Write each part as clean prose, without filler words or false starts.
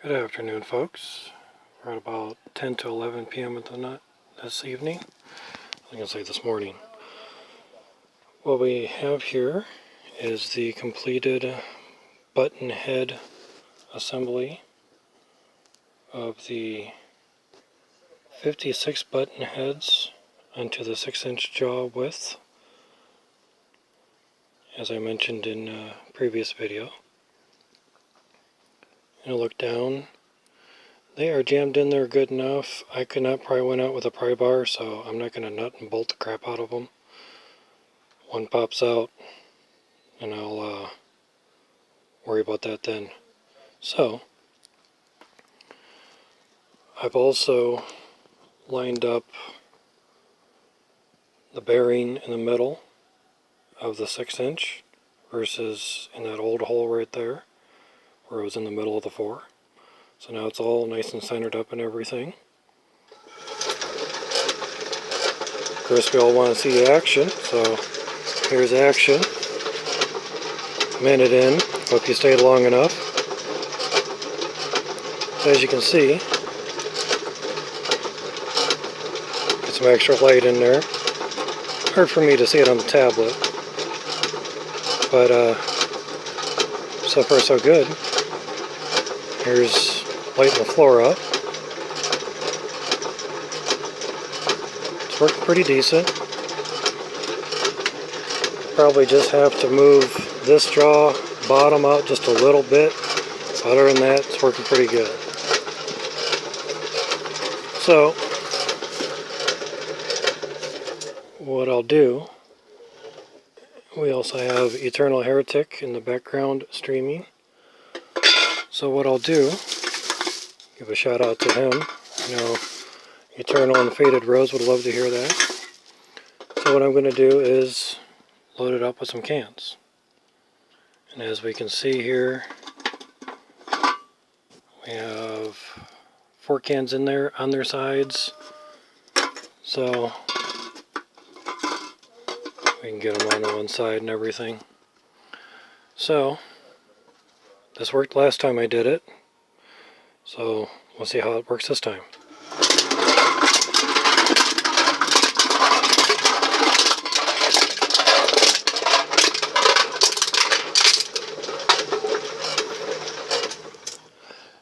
Good afternoon, folks. We're at about 10 to 11 p.m. this evening. I was going to say this morning. What we have here is the completed button head assembly of the 56 button heads onto the 6-inch jaw width, as I mentioned in a previous video. And look down. They are jammed in there good enough. I could not pry one out with a pry bar, so I'm not going to nut and bolt the crap out of them. One pops out, and I'll worry about that then. So, I've also lined up the bearing in the middle of the 6-inch versus in that old hole right there, where it was in the middle of the 4. So now it's all nice and centered up and everything. Of course, we all want to see action, so here's action. Minute in. Hope you stayed long enough. As you can see, get some extra light in there. Hard for me to see it on the tablet, but so far so good. Here's lighting the floor up. It's working pretty decent. Probably just have to move this jaw bottom out just a little bit. Other than that, it's working pretty good. So, what I'll do, we also have Eternal Heretic in the background streaming. So what I'll do, give a shout out to him. You know, Eternal and Faded Rose would love to hear that. So what I'm going to do is load it up with some cans. And as we can see here, we have 4 cans in there on their sides. So we can get them on one side and everything. So this worked last time I did it, so we'll see how it works this time.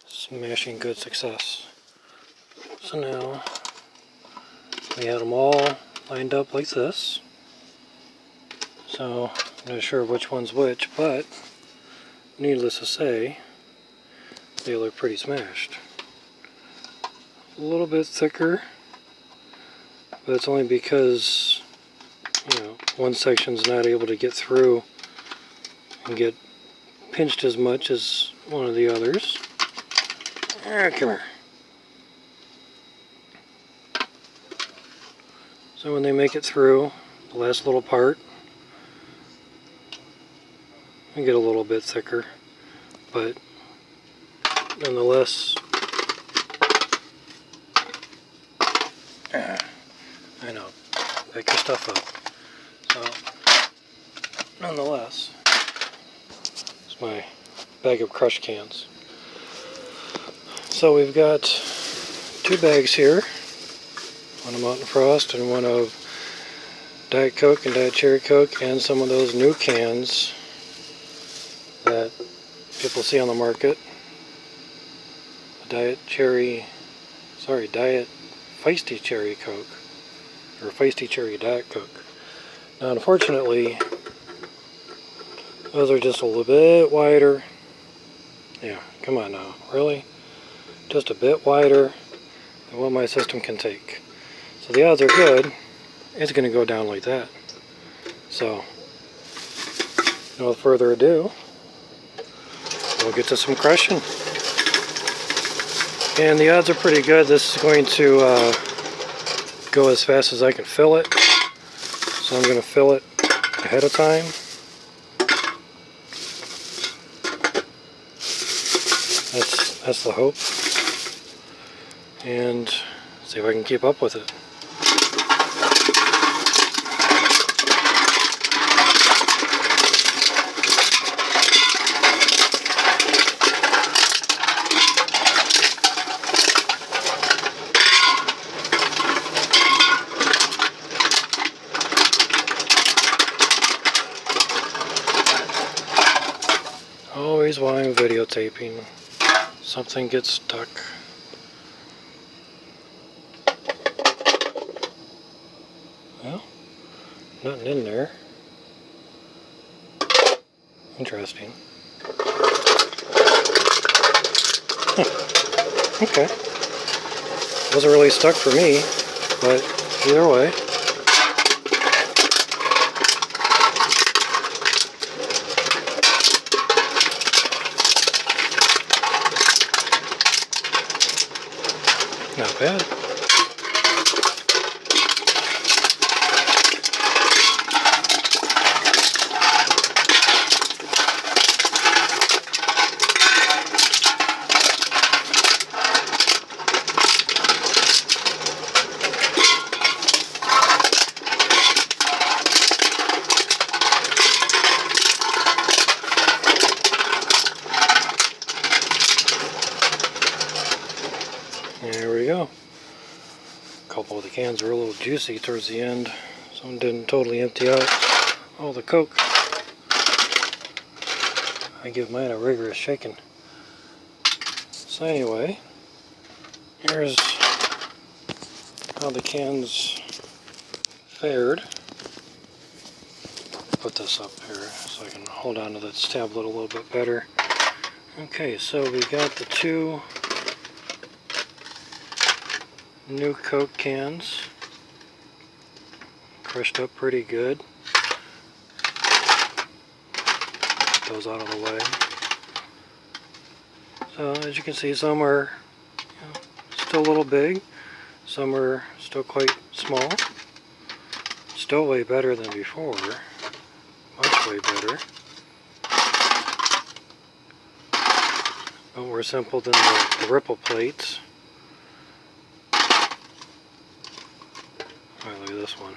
Smashing good success. So now we had them all lined up like this. So I'm not sure which one's which, but needless to say, they look pretty smashed. A little bit thicker, but it's only because, you know, one section's not able to get through and get pinched as much as one of the others. Ah, come here. So when they make it through the last little part, we get a little bit thicker, but nonetheless, I know, pick your stuff up. So, nonetheless, it's my bag of crush cans. So we've got 2 bags here, one of Mountain Frost and one of Diet Coke and Diet Cherry Coke, and some of those new cans that people see on the market. Diet Feisty Cherry Coke, or Feisty Cherry Diet Coke. Now unfortunately, those are just a little bit wider. Yeah, come on now, really? Just a bit wider than what my system can take. So the odds are good, it's going to go down like that. So, no further ado, we'll get to some crushing. And the odds are pretty good this is going to go as fast as I can fill it. So I'm going to fill it ahead of time. That's the hope. And see if I can keep up with it. why I'm videotaping. Something gets stuck. Well, nothing in there. Interesting. Okay. Wasn't really stuck for me, but either way. Not bad. There we go. A couple of the cans were a little juicy towards the end. Some didn't totally empty out all the Coke. I give mine a rigorous shaking. So anyway, here's how the cans fared. Put this up here so I can hold on to this tablet a little bit better. Okay, so we got the two new Coke cans, crushed up pretty good. Get those out of the way. So as you can see, some are still a little big, some are still quite small. Still way better than before, much way better. But more simple than the ripple plates. Oh, look at this one.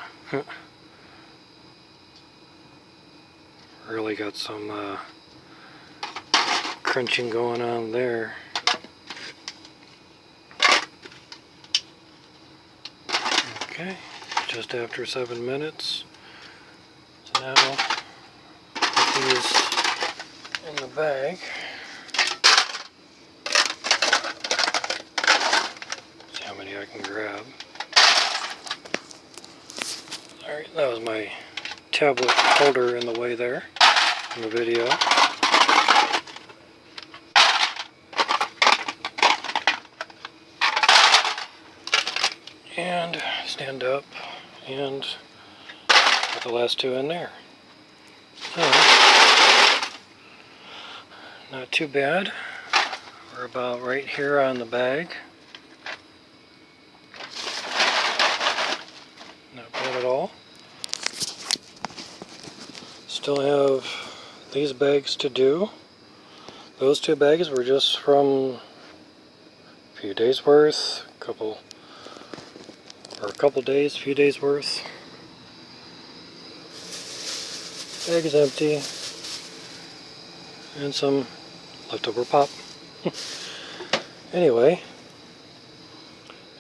Really got some crunching going on there. Okay, just after 7 minutes. So now, put these in the bag. See how many I can grab. Alright, that was my tablet holder in the way there in the video. And stand up and put the last two in there. So, not too bad. We're about right here on the bag. Not bad at all. Still have these bags to do. Those two bags were just from a few days worth, a couple days, few days worth. Bag is empty. And some leftover pop. Anyway,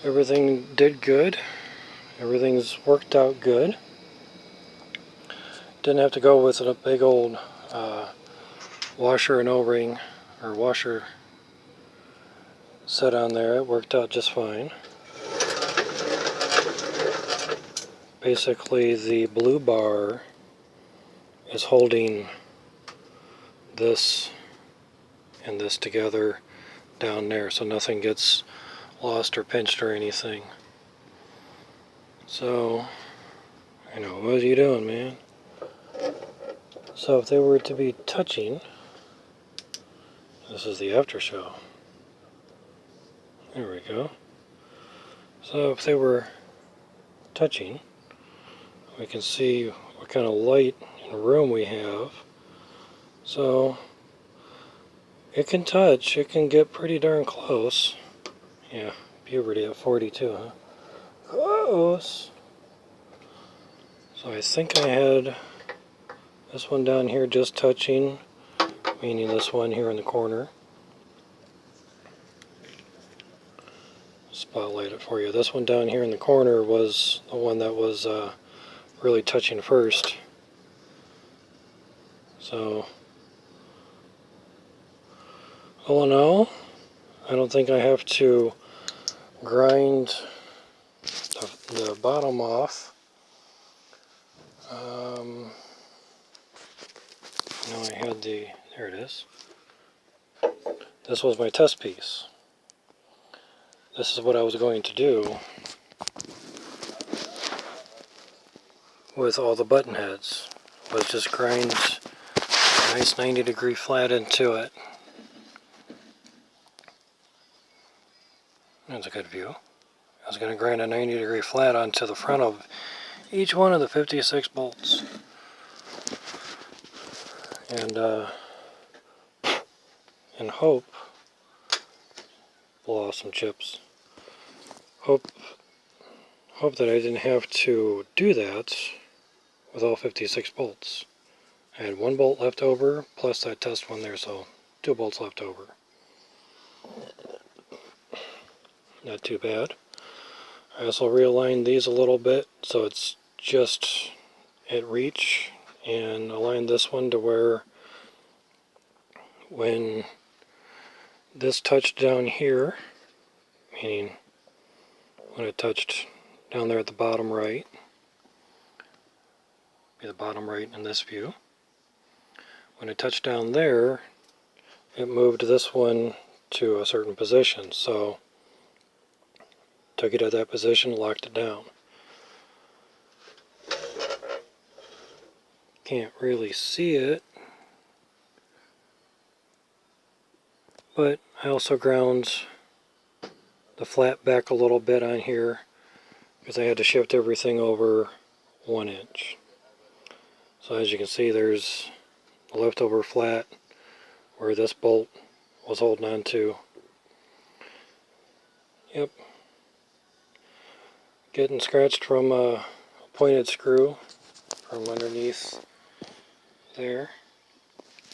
everything did good. Everything's worked out good. Didn't have to go with a big old washer and O-ring or washer set on there. It worked out just fine. Basically, the blue bar is holding this and this together down there, so nothing gets lost or pinched or anything. So, I know, what are you doing, man? So if they were to be touching, this is the after show. There we go. So if they were touching, we can see what kind of light and room we have. So it can touch, it can get pretty darn close. Yeah, puberty at 42, huh? Close! So I think I had this one down here just touching, meaning this one here in the corner. Spotlight it for you. This one down here in the corner was the one that was really touching first. So All in all, I don't think I have to grind the bottom off. Now I had there it is. This was my test piece. This is what I was going to do with all the button heads, was just grind a nice 90-degree flat into it. That's a good view. I was going to grind a 90-degree flat onto the front of each one of the 56 bolts. And hope, blow off some chips, hope that I didn't have to do that with all 56 bolts. I had one bolt left over, plus that test one there, so 2 bolts left over. Not too bad. I also realigned these a little bit, so it's just at reach, and aligned this one to where when this touched down here, meaning when it touched down there at the bottom right, be the bottom right in this view, when it touched down there, it moved this one to a certain position, so took it at that position, locked it down. Can't really see it, but I also ground the flat back a little bit on here because I had to shift everything over 1 inch. So as you can see, there's a leftover flat where this bolt was holding on to. Yep. Getting scratched from a pointed screw from underneath there.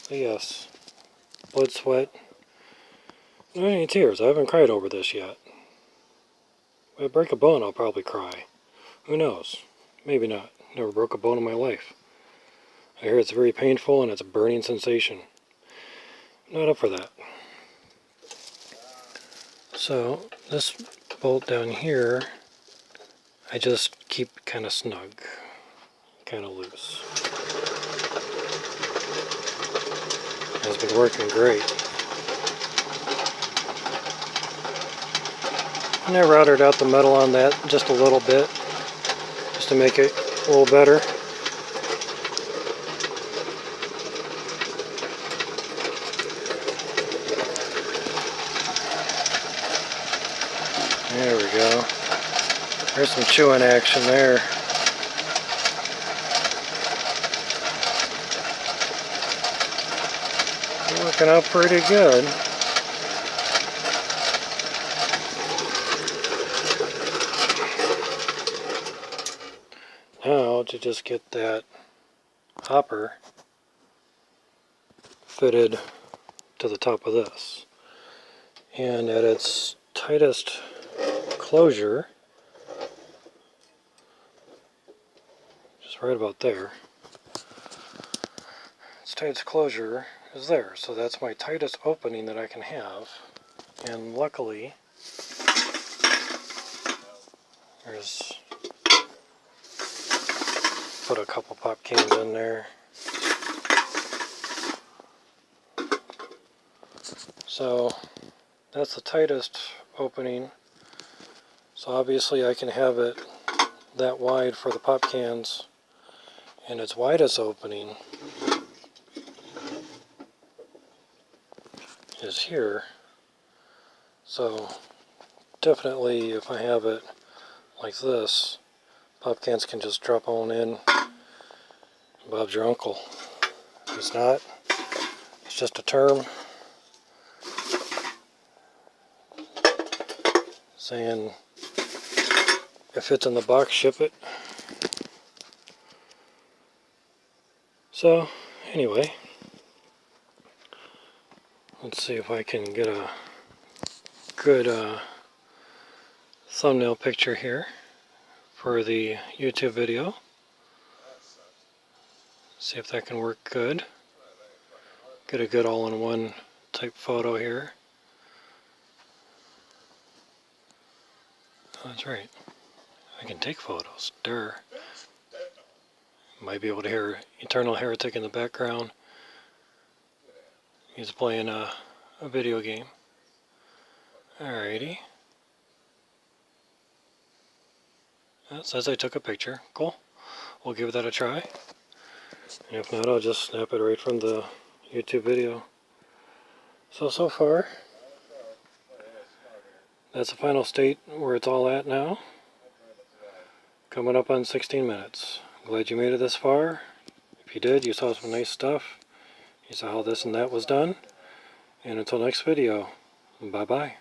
But yes, blood, sweat, not any tears. I haven't cried over this yet. If I break a bone, I'll probably cry. Who knows? Maybe not. Never broke a bone in my life. I hear it's very painful and it's a burning sensation. Not up for that. So this bolt down here, I just keep kind of snug, kind of loose. It's been working great. And I routed out the metal on that just a little bit, just to make it a little better. There we go. There's some chewing action there. Working out pretty good. Now to just get that hopper fitted to the top of this. And at its tightest closure, just right about there, its tightest closure is there. So that's my tightest opening that I can have. And luckily, there's, put a couple pop cans in there. So that's the tightest opening. So obviously I can have it that wide for the pop cans, and its widest opening is here. So definitely if I have it like this, pop cans can just drop on in. Bob's your uncle. If it's not, it's just a term saying if it's in the box, ship it. So anyway, let's see if I can get a good thumbnail picture here for the YouTube video. See if that can work good. Get a good all-in-one type photo here. Oh, that's right. I can take photos. Durr. Might be able to hear Eternal Heretic in the background. He's playing a video game. Alrighty. That says I took a picture. Cool. We'll give that a try. And if not, I'll just snap it right from the YouTube video. So far, that's the final state where it's all at now. Coming up on 16 minutes. Glad you made it this far. If you did, you saw some nice stuff. You saw how this and that was done. And until next video, bye-bye.